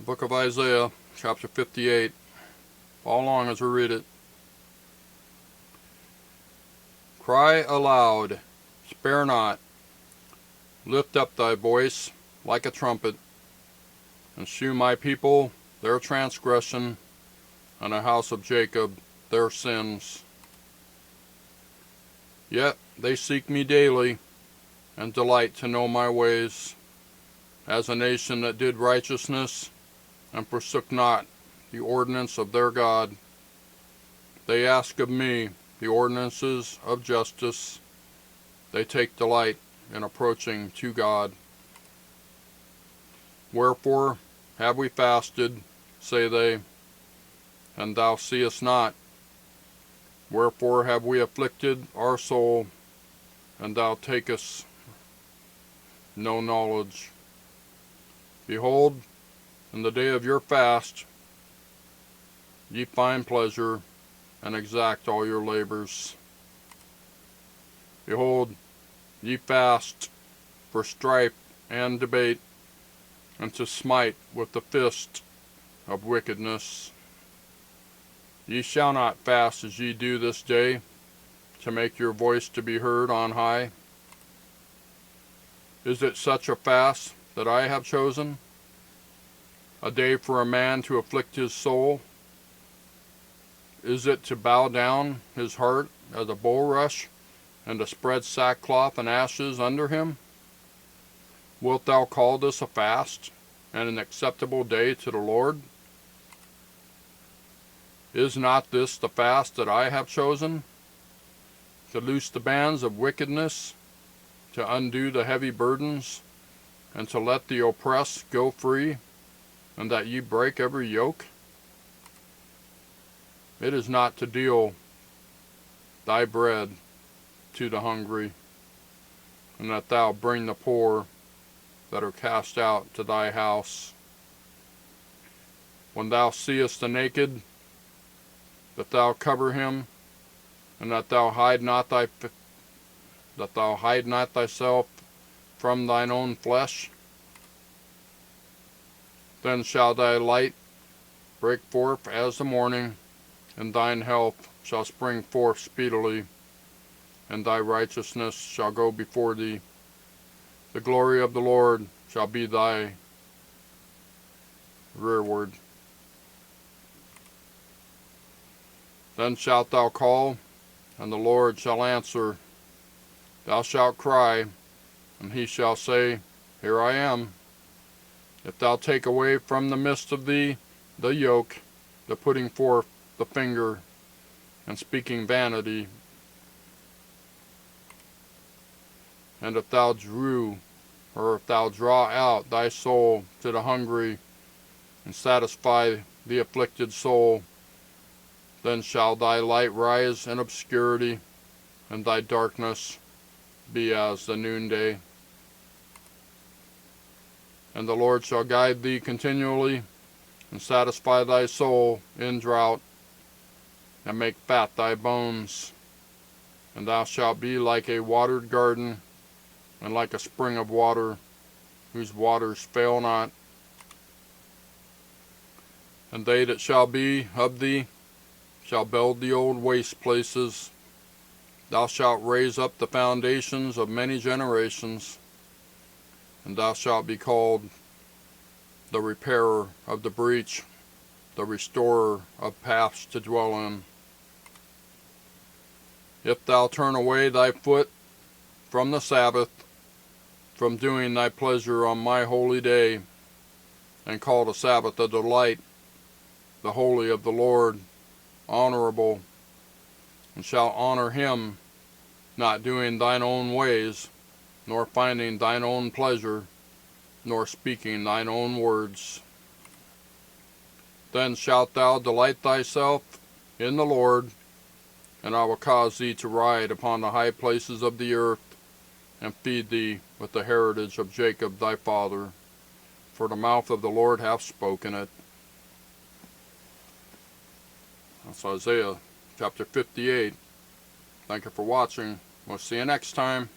Book of Isaiah, chapter 58. Follow along as we read it. Cry aloud, spare not, lift up thy voice like a trumpet, and shew my people their transgression, and the house of Jacob their sins. Yet they seek me daily, and delight to know my ways, as a nation that did righteousness, and forsook not the ordinance of their God. They ask of me the ordinances of justice. They take delight in approaching to God. Wherefore have we fasted, say they, and thou seest not? Wherefore have we afflicted our soul, and thou takest no knowledge? Behold, in the day of your fast ye find pleasure, and exact all your labors. Behold, ye fast for strife and debate, and to smite with the fist of wickedness. Ye shall not fast as ye do this day, to make your voice to be heard on high. Is it such a fast that I have chosen? A day for a man to afflict his soul? Is it to bow down his heart as a bulrush, and to spread sackcloth and ashes under him? Wilt thou call this a fast, and an acceptable day to the Lord? Is not this the fast that I have chosen? To loose the bands of wickedness, to undo the heavy burdens, and to let the oppressed go free, and that ye break every yoke? It is not to deal thy bread to the hungry, and that thou bring the poor that are cast out to thy house. When thou seest the naked, that thou cover him, and that thou hide not thyself from thine own flesh. Then shall thy light break forth as the morning, and thine health shall spring forth speedily, and thy righteousness shall go before thee. The glory of the Lord shall be thy rearward. Then shalt thou call, and the Lord shall answer. Thou shalt cry, and he shall say, Here I am. If thou take away from the midst of thee the yoke, the putting forth the finger, and speaking vanity, and if thou draw out thy soul to the hungry, and satisfy the afflicted soul, then shall thy light rise in obscurity, and thy darkness be as the noonday. And the Lord shall guide thee continually, and satisfy thy soul in drought, and make fat thy bones. And thou shalt be like a watered garden, and like a spring of water, whose waters fail not. And they that shall be of thee shall build the old waste places. Thou shalt raise up the foundations of many generations, and thou shalt be called the repairer of the breach, the restorer of paths to dwell in. If thou turn away thy foot from the Sabbath, from doing thy pleasure on my holy day, and call the Sabbath a delight, the holy of the Lord honorable, and shalt honor him, not doing thine own ways, nor finding thine own pleasure, nor speaking thine own words. Then shalt thou delight thyself in the Lord, and I will cause thee to ride upon the high places of the earth, and feed thee with the heritage of Jacob thy father, for the mouth of the Lord hath spoken it. That's Isaiah chapter 58. Thank you for watching. We'll see you next time.